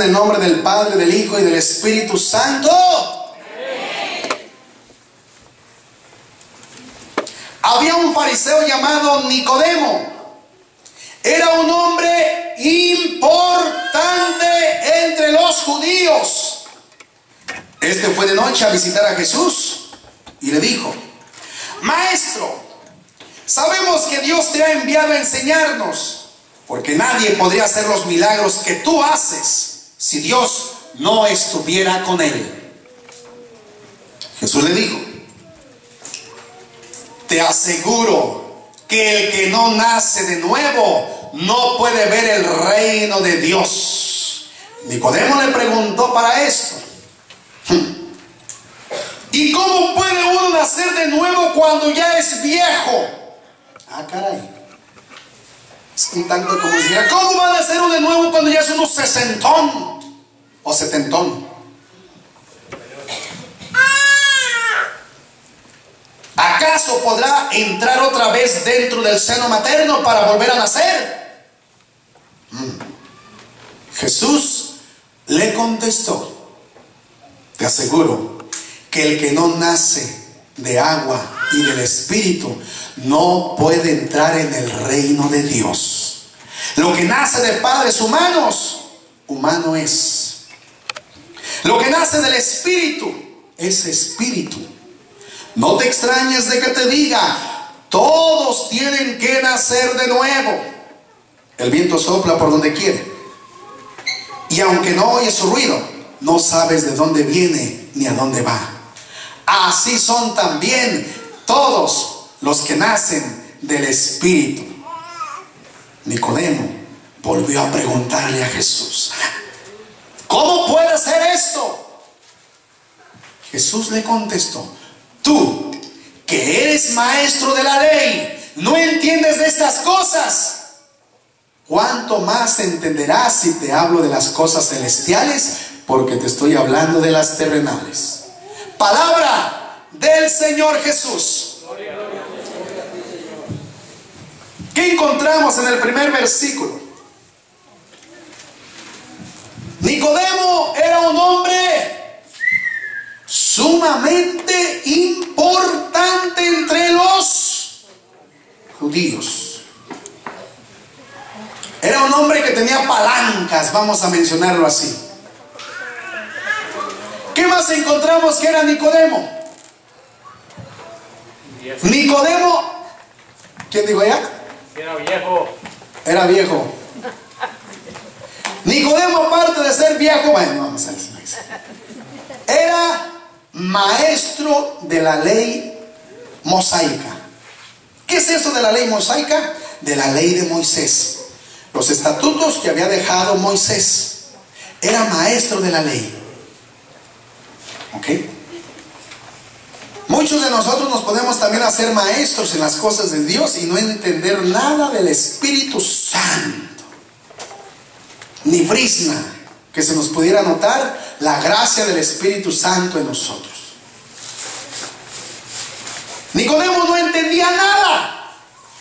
el nombre del Padre, del Hijo y del Espíritu Santo. Había un fariseo llamado Nicodemo. Era un hombre importante entre los judíos. Este fue de noche a visitar a Jesús y le dijo: Maestro, sabemos que Dios te ha enviado a enseñarnos, porque nadie podría hacer los milagros que tú haces si Dios no estuviera con él. Jesús le dijo: te aseguro que el que no nace de nuevo no puede ver el reino de Dios. Nicodemo le preguntó para esto: ¿y cómo puede uno nacer de nuevo cuando ya es viejo? Ah, caray. Es un tanto como si dijera: ¿cómo va a nacer uno de nuevo cuando ya es uno sesentón o setentón? ¿Acaso podrá entrar otra vez dentro del seno materno para volver a nacer? Jesús le contestó: te aseguro que el que no nace de agua y del Espíritu no puede entrar en el reino de Dios. Lo que nace de padres humanos, humano es. Lo que nace del Espíritu es espíritu. No te extrañes de que te diga: todos tienen que nacer de nuevo. El viento sopla por donde quiere, y aunque no oyes su ruido, no sabes de dónde viene ni a dónde va. Así son también todos los que nacen del Espíritu. Nicodemo volvió a preguntarle a Jesús: ¿cómo puede ser esto? Jesús le contestó: tú, que eres maestro de la ley, ¿no entiendes de estas cosas? ¿Cuánto más entenderás si te hablo de las cosas celestiales? Porque te estoy hablando de las terrenales. Palabra del Señor Jesús. ¿Qué encontramos en el primer versículo? Nicodemo era un hombre sumamente importante entre los judíos. Era un hombre que tenía palancas, vamos a mencionarlo así. ¿Qué más encontramos que era Nicodemo? Nicodemo, ¿quién dijo ya? Era viejo. Era viejo. Nicodemo, aparte de ser viejo, bueno, vamos a ver. Era maestro de la ley mosaica. ¿Qué es eso de la ley mosaica? De la ley de Moisés. Los estatutos que había dejado Moisés. Era maestro de la ley. ¿Ok? Muchos de nosotros nos podemos también hacer maestros en las cosas de Dios y no entender nada del Espíritu Santo. Ni brizna que se nos pudiera notar la gracia del Espíritu Santo en nosotros. Nicodemo no entendía nada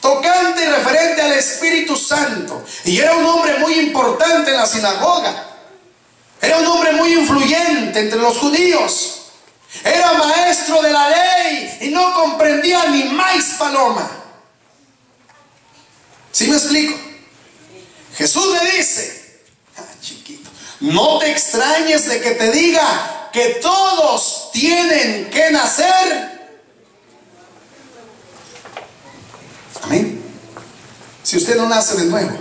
tocante y referente al Espíritu Santo. Y era un hombre muy importante en la sinagoga. Era un hombre muy influyente entre los judíos. Era maestro de la ley y no comprendía ni maíz paloma. ¿Sí me explico? Jesús le dice: chiquito, no te extrañes de que te diga que todos tienen que nacer. Amén. Si usted no nace de nuevo,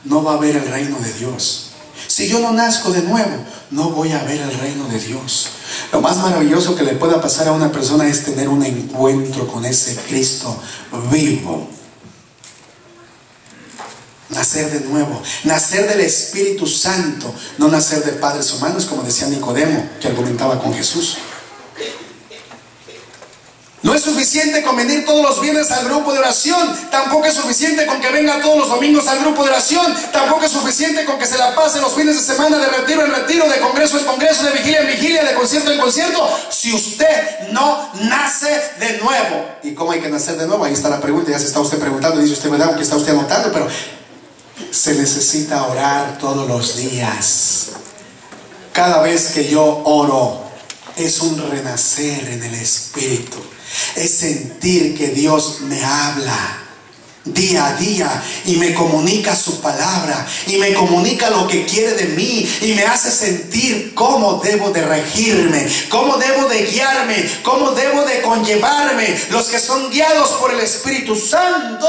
no va a ver el reino de Dios. Si yo no nazco de nuevo, no voy a ver el reino de Dios. Lo más maravilloso que le pueda pasar a una persona es tener un encuentro con ese Cristo vivo. Nacer de nuevo, nacer del Espíritu Santo, no nacer de padres humanos, como decía Nicodemo, que argumentaba con Jesús. No es suficiente con venir todos los viernes al grupo de oración. Tampoco es suficiente con que venga todos los domingos al grupo de oración. Tampoco es suficiente con que se la pase los fines de semana de retiro en retiro, de congreso en congreso, de vigilia en vigilia, de concierto en concierto, si usted no nace de nuevo. ¿Y cómo hay que nacer de nuevo? Ahí está la pregunta. Ya se está usted preguntando, dice usted, ¿verdad? Aunque está usted anotando, pero se necesita orar todos los días. Cada vez que yo oro, es un renacer en el Espíritu. Es sentir que Dios me habla día a día y me comunica su palabra y me comunica lo que quiere de mí y me hace sentir cómo debo de regirme, cómo debo de guiarme, cómo debo de conllevarme. Los que son guiados por el Espíritu Santo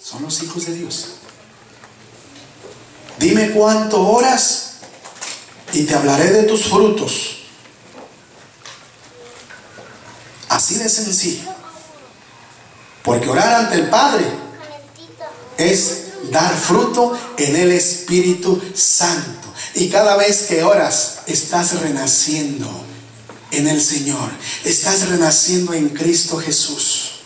son los hijos de Dios. Dime cuánto oras y te hablaré de tus frutos. Así de sencillo. Porque orar ante el Padre es dar fruto en el Espíritu Santo. Y cada vez que oras, estás renaciendo en el Señor. Estás renaciendo en Cristo Jesús.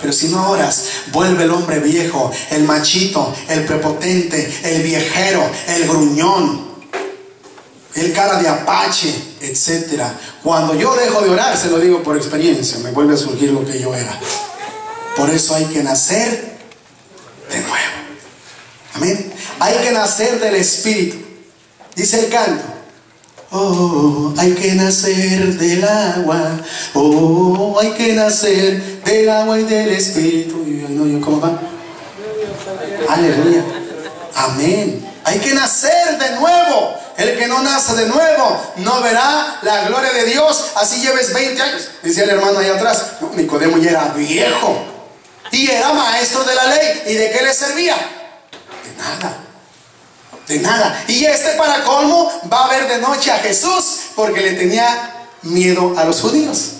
Pero si no oras, vuelve el hombre viejo, el machito, el prepotente, el viejero, el gruñón, el cara de apache, etc. Cuando yo dejo de orar, se lo digo por experiencia, me vuelve a surgir lo que yo era. Por eso hay que nacer de nuevo. Amén. Hay que nacer del Espíritu. Dice el canto: oh, hay que nacer del agua. Oh, hay que nacer del agua y del Espíritu. ¿Cómo va? Aleluya. Amén. Hay que nacer de nuevo. El que no nace de nuevo no verá la gloria de Dios. Así lleves 20 años. Decía el hermano allá atrás. No, Nicodemo ya era viejo y era maestro de la ley. ¿Y de qué le servía? De nada. De nada. Y para colmo va a ver de noche a Jesús porque le tenía miedo a los judíos.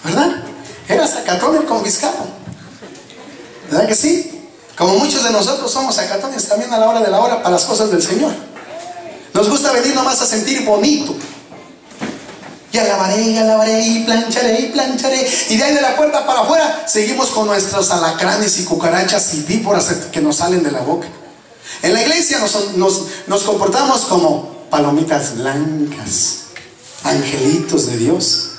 ¿Verdad? Era sacatón el confiscado. ¿Verdad que sí? Como muchos de nosotros somos sacatones también a la hora de la hora para las cosas del Señor. Nos gusta venir nomás a sentir bonito. Y alabaré, y plancharé, y plancharé. Y de ahí de la puerta para afuera seguimos con nuestros alacranes y cucarachas y víboras que nos salen de la boca. En la iglesia nos comportamos como palomitas blancas, angelitos de Dios.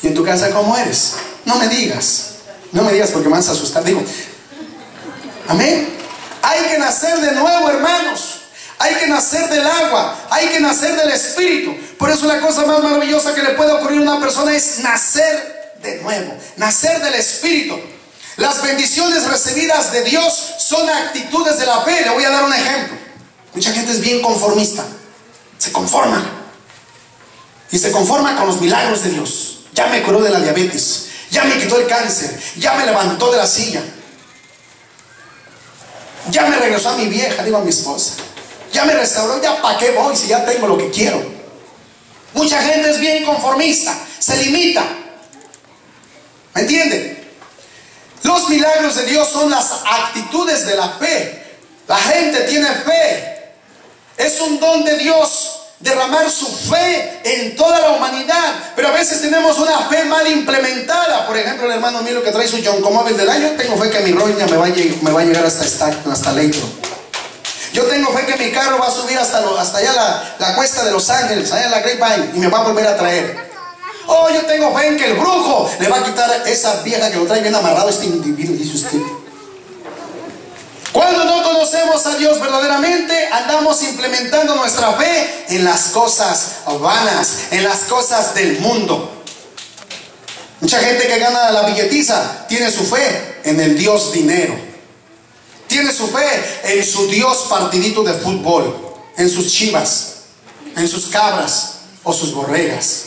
¿Y en tu casa cómo eres? No me digas porque me vas a asustar. Digo, amén. Hay que nacer de nuevo, hermanos. Hay que nacer del agua, hay que nacer del Espíritu. Por eso la cosa más maravillosa que le puede ocurrir a una persona es nacer de nuevo, nacer del Espíritu. Las bendiciones recibidas de Dios son actitudes de la fe. Le voy a dar un ejemplo. Mucha gente es bien conformista. Se conforma. Y se conforma con los milagros de Dios. Ya me curó de la diabetes, ya me quitó el cáncer, ya me levantó de la silla, ya me regresó a mi vieja, digo a mi esposa, ya me restauró, ya para qué voy si ya tengo lo que quiero. Mucha gente es bien conformista, se limita. ¿Me entiende? Los milagros de Dios son las actitudes de la fe. La gente tiene fe. Es un don de Dios derramar su fe en toda la humanidad. Pero a veces tenemos una fe mal implementada. Por ejemplo, el hermano mío que trae su Yoncomóvil del año, tengo fe que mi roña me va a llegar hasta Leitro. Yo tengo fe que mi carro va a subir hasta allá la cuesta de Los Ángeles, allá en la Grapevine, y me va a volver a traer. Oh, yo tengo fe en que el brujo le va a quitar esa vieja que lo trae bien amarrado este individuo, dice usted. Cuando no conocemos a Dios verdaderamente, andamos implementando nuestra fe en las cosas vanas, en las cosas del mundo. Mucha gente que gana la billetiza tiene su fe en el Dios dinero. Tiene su fe en su Dios partidito de fútbol, en sus chivas, en sus cabras o sus borregas.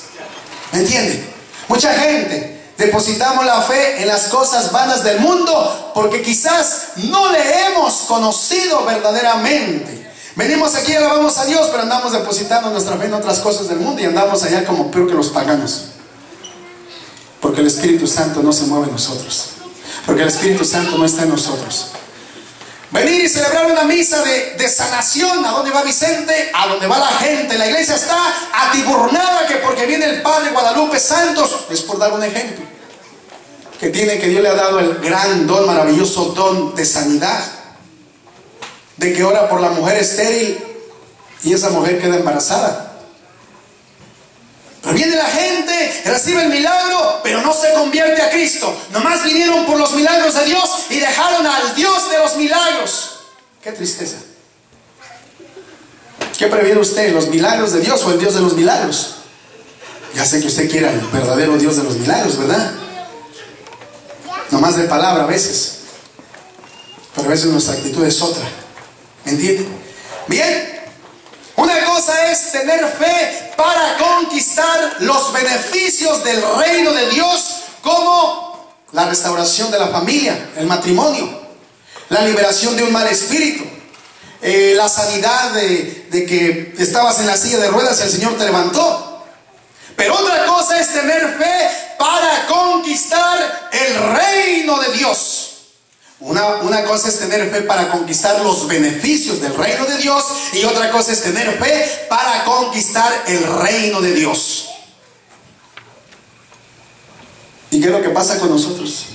¿Me entiende? Mucha gente depositamos la fe en las cosas vanas del mundo porque quizás no le hemos conocido verdaderamente. Venimos aquí y alabamos a Dios, pero andamos depositando nuestra fe en otras cosas del mundo y andamos allá como peor que los paganos. Porque el Espíritu Santo no se mueve en nosotros. Porque el Espíritu Santo no está en nosotros. Venir y celebrar una misa de sanación. ¿A dónde va Vicente? A donde va la gente. La iglesia está atiburnada que porque viene el Padre Guadalupe Santos. Es por dar un ejemplo. Que Dios le ha dado el gran don, maravilloso don de sanidad. De que ora por la mujer estéril y esa mujer queda embarazada. Pero viene la gente, recibe el milagro, pero no se convierte a Cristo. Nomás vinieron por los milagros de Dios y dejaron al Dios de los milagros. Qué tristeza. ¿Qué prefiere usted, los milagros de Dios o el Dios de los milagros? Ya sé que usted quiere al verdadero Dios de los milagros, ¿verdad? Nomás de palabra a veces, pero a veces nuestra actitud es otra. ¿Me entiende? Bien, una cosa es tener fe para conquistar los beneficios del reino de Dios, como la restauración de la familia, el matrimonio, la liberación de un mal espíritu, la sanidad de que estabas en la silla de ruedas y el Señor te levantó. Pero otra cosa es tener fe para conquistar el reino de Dios. Una cosa es tener fe para conquistar los beneficios del reino de Dios, y otra cosa es tener fe para conquistar el reino de Dios. ¿Y qué es lo que pasa con nosotros?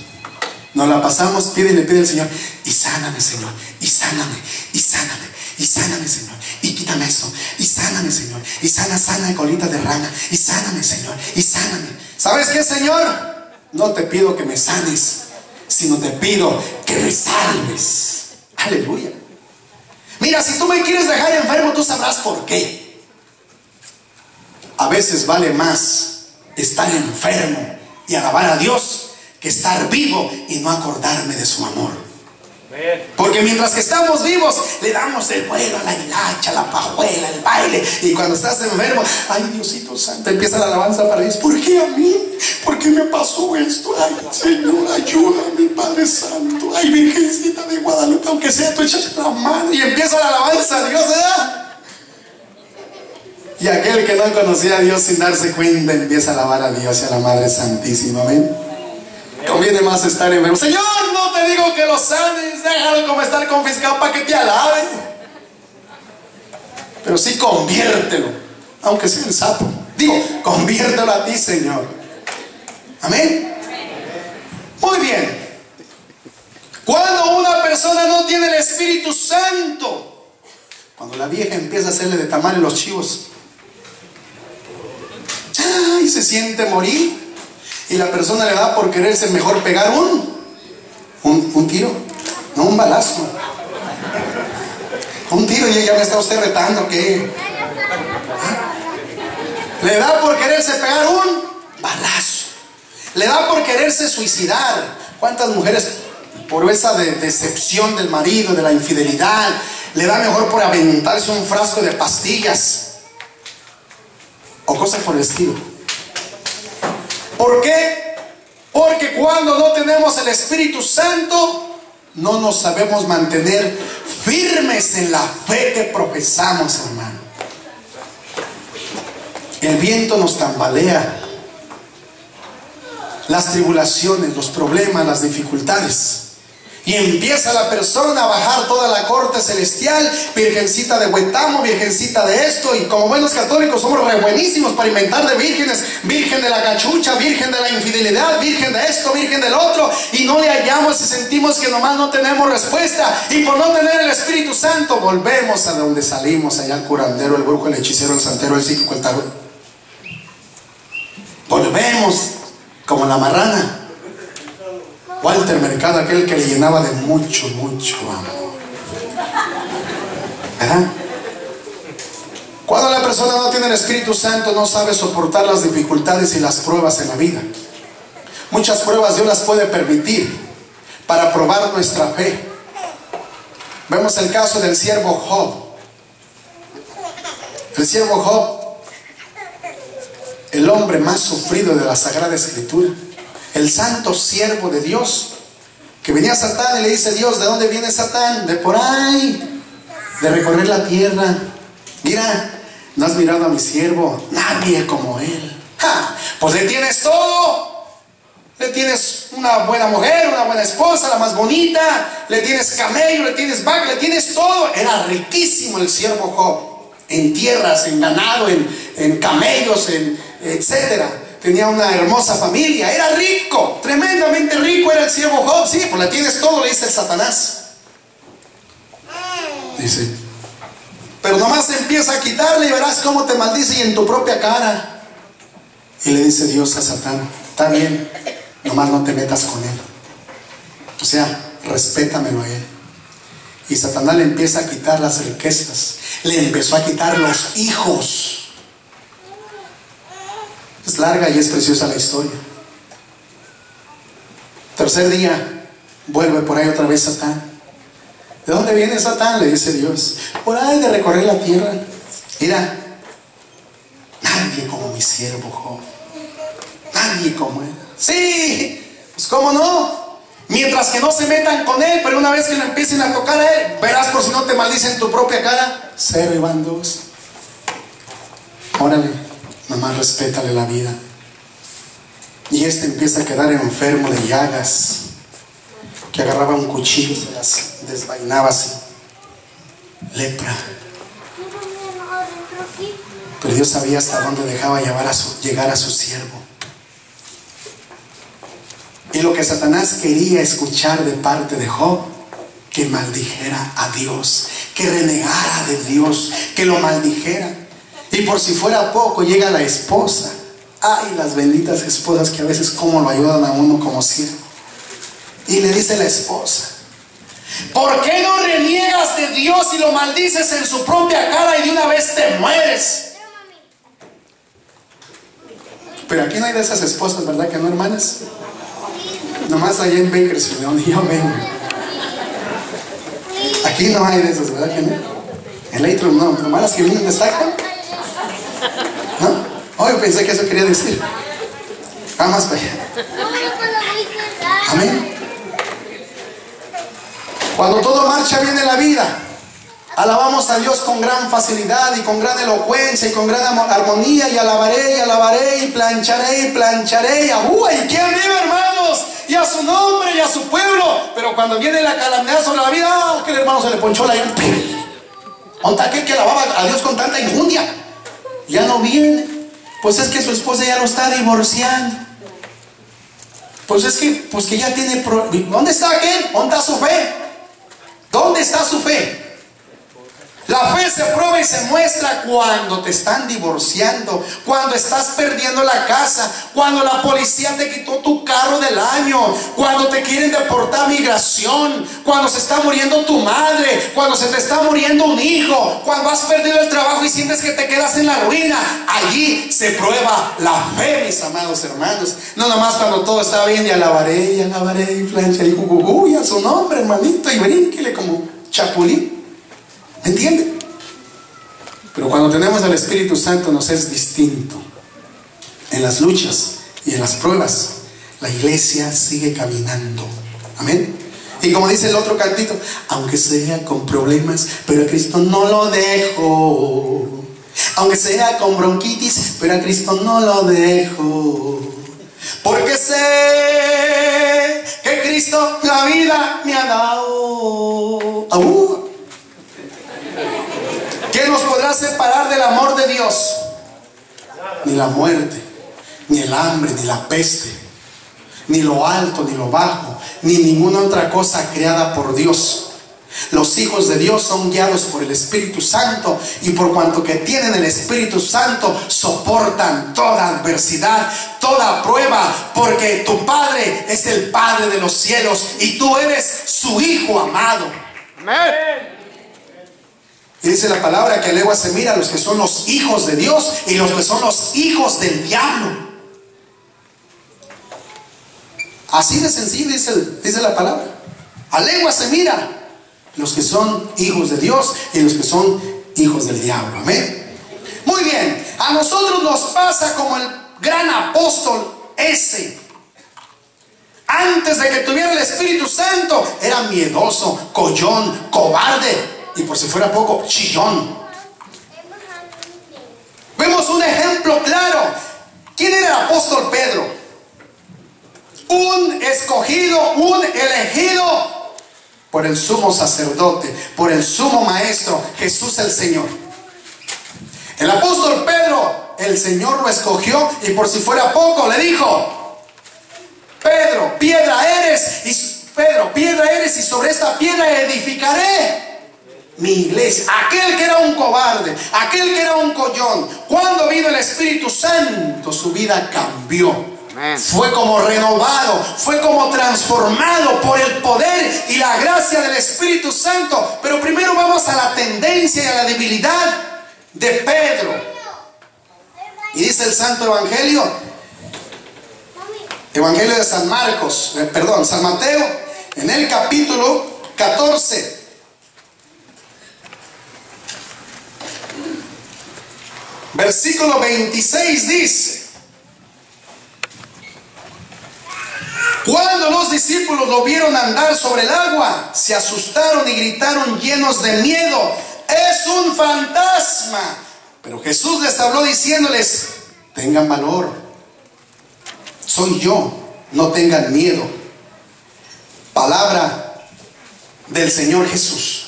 Nos la pasamos, pide al Señor, y sáname, Señor, y sáname, y sáname, y sáname, Señor, y quítame eso, y sáname, Señor, y sana colita de rana, y sáname, Señor, y sáname. ¿Sabes qué, Señor? No te pido que me sanes, sino te pido que me salves. Aleluya. Mira, si tú me quieres dejar enfermo, tú sabrás por qué. A veces vale más estar enfermo y alabar a Dios que estar vivo y no acordarme de su amor. Porque mientras que estamos vivos, le damos el vuelo a la hilacha, a la pajuela, el baile. Y cuando estás enfermo, ay, Diosito Santo, empieza la alabanza para Dios. ¿Por qué a mí? ¿Por qué me pasó esto? Ay, Señor, ayúdame, Padre Santo. Ay, Virgencita de Guadalupe, aunque sea tú, échate la mano. Y empieza la alabanza a Dios, ¿verdad? Y aquel que no conocía a Dios sin darse cuenta empieza a alabar a Dios y a la Madre Santísima. Amén. Conviene más estar enfermo. Señor, no te digo que lo sanes, déjalo como estar confiscado para que te alabe. Pero sí conviértelo, aunque sea en sapo. Digo, conviértelo a ti, Señor. Amén. Muy bien. Cuando una persona no tiene el Espíritu Santo, cuando la vieja empieza a hacerle de tamales los chivos, y se siente morir, y la persona le da por quererse mejor pegar un tiro, no un balazo, un tiro. Y ya me está usted retando que le da por quererse pegar un balazo, le da por quererse suicidar. ¿Cuántas mujeres por esa decepción del marido, de la infidelidad, le da mejor por aventarse un frasco de pastillas o cosas por el estilo? ¿Por qué? Porque cuando no tenemos el Espíritu Santo, no nos sabemos mantener firmes en la fe que profesamos, hermano. El viento nos tambalea, las tribulaciones, los problemas, las dificultades, y empieza la persona a bajar toda la corte celestial, virgencita de Huetamo, virgencita de esto. Y como buenos católicos somos re buenísimos para inventar de vírgenes: virgen de la cachucha, virgen de la infidelidad, virgen de esto, virgen del otro. Y no le hallamos y sentimos que nomás no tenemos respuesta. Y por no tener el Espíritu Santo, volvemos a donde salimos, allá al curandero, el brujo, el hechicero, el santero, el psíquico, el tarot. Volvemos como la marrana Walter Mercado, aquel que le llenaba de mucho amor. ¿Verdad? Cuando la persona no tiene el Espíritu Santo, no sabe soportar las dificultades y las pruebas en la vida. Muchas pruebas Dios las puede permitir para probar nuestra fe. Vemos el caso del siervo Job. El siervo Job, el hombre más sufrido de la Sagrada Escritura, el santo siervo de Dios, que venía Satán y le dice: Dios, ¿de dónde viene Satán? De por ahí, de recorrer la tierra. Mira, ¿no has mirado a mi siervo? Nadie como él. ¡Ja! Pues le tienes todo. Le tienes una buena mujer, una buena esposa, la más bonita. Le tienes camello, le tienes vaca, le tienes todo. Era riquísimo el siervo Job, en tierras, en ganado, en camellos, etcétera. Tenía una hermosa familia, era rico, tremendamente rico era el siervo Job. Sí, pues le tienes todo, le dice el Satanás. Dice, pero nomás empieza a quitarle y verás cómo te maldice, y en tu propia cara. Y le dice Dios a Satán: está bien, nomás no te metas con él. O sea, respétamelo a él. Y Satanás le empieza a quitar las riquezas, le empezó a quitar los hijos. Es larga y es preciosa la historia. Tercer día, vuelve por ahí otra vez Satán. ¿De dónde viene Satán?, le dice Dios. Por ahí de recorrer la tierra. Mira, nadie como mi siervo Job, nadie como él. Sí, pues cómo no. Mientras que no se metan con él, pero una vez que lo empiecen a tocar a él, verás por si no te maldicen tu propia cara. 0 y van 2. Órale, nomás respétale la vida. Y este empieza a quedar enfermo de llagas, que agarraba un cuchillo, se las desvainaba así. Lepra. Pero Dios sabía hasta dónde dejaba llegar a su siervo. Y lo que Satanás quería escuchar de parte de Job, que maldijera a Dios, que renegara de Dios, que lo maldijera. Y por si fuera poco, llega la esposa. Ay, las benditas esposas que a veces como lo ayudan a uno como siervo. Y le dice la esposa: ¿por qué no reniegas de Dios y lo maldices en su propia cara y de una vez te mueres? Pero aquí no hay de esas esposas, ¿verdad que no, hermanas? Nomás allá en Bakersfield, donde yo vengo. Aquí no hay de esas, ¿verdad que no? En Lakeland no, nomás las que vienen de Stockton. ¿No? Oh, yo pensé que eso quería decir. Vamos para allá. Amén. Cuando todo marcha bien en la vida, alabamos a Dios con gran facilidad y con gran elocuencia y con gran armonía, y alabaré y plancharé y plancharé. ¿Y quién vive, hermanos? Y a su nombre y a su pueblo. Pero cuando viene la calamidad sobre la vida, aquel hermano se le ponchó la llanta. ¿Dónde está aquel que alababa a Dios con tanta injundia? Ya no viene. Pues es que su esposa ya lo está divorciando. Pues es que, que ya tiene... ¿Dónde está aquel? ¿Dónde está su fe? ¿Dónde está su fe? La fe se prueba y se muestra cuando te están divorciando, cuando estás perdiendo la casa, cuando la policía te quitó tu carro del año, cuando te quieren deportar a migración, cuando se está muriendo tu madre, cuando se te está muriendo un hijo, cuando has perdido el trabajo y sientes que te quedas en la ruina. Allí se prueba la fe, mis amados hermanos. No nomás cuando todo está bien y alabaré y plancha y a su nombre, hermanito, y brínquele como chapulín. ¿Entiende? Pero cuando tenemos al Espíritu Santo nos es distinto. En las luchas y en las pruebas, la iglesia sigue caminando. Amén. Y como dice el otro cantito, aunque sea con problemas, pero a Cristo no lo dejo. Aunque sea con bronquitis, pero a Cristo no lo dejo. Porque sé que Cristo la vida me ha dado. ¿Qué nos podrá separar del amor de Dios? Ni la muerte, ni el hambre, ni la peste, ni lo alto, ni lo bajo, ni ninguna otra cosa creada por Dios. Los hijos de Dios son guiados por el Espíritu Santo, y por cuanto que tienen el Espíritu Santo, soportan toda adversidad, toda prueba, porque tu Padre es el Padre de los cielos y tú eres su Hijo amado. Amén. Y dice la palabra que a legua se mira a los que son los hijos de Dios y los que son los hijos del diablo. Así de sencillo dice la palabra. A legua se mira los que son hijos de Dios y los que son hijos del diablo. Amén. Muy bien. A nosotros nos pasa como el gran apóstol ese. Antes de que tuviera el Espíritu Santo, era miedoso, collón, cobarde. Y por si fuera poco, chillón. Vemos un ejemplo claro. ¿Quién era el apóstol Pedro? Un escogido, un elegido por el sumo sacerdote, por el sumo maestro, Jesús el Señor. El apóstol Pedro, el Señor lo escogió, y por si fuera poco le dijo: Pedro, piedra eres, y sobre esta piedra edificaré mi iglesia. Aquel que era un cobarde, aquel que era un collón, cuando vino el Espíritu Santo, su vida cambió. Fue como renovado, fue como transformado por el poder y la gracia del Espíritu Santo. Pero primero vamos a la tendencia y a la debilidad de Pedro. Y dice el Santo Evangelio de San Marcos, San Mateo, en el capítulo 14. Versículo 26 dice: cuando los discípulos lo vieron andar sobre el agua, se asustaron y gritaron llenos de miedo: ¡es un fantasma! Pero Jesús les habló diciéndoles: tengan valor, soy yo, no tengan miedo. Palabra del Señor Jesús.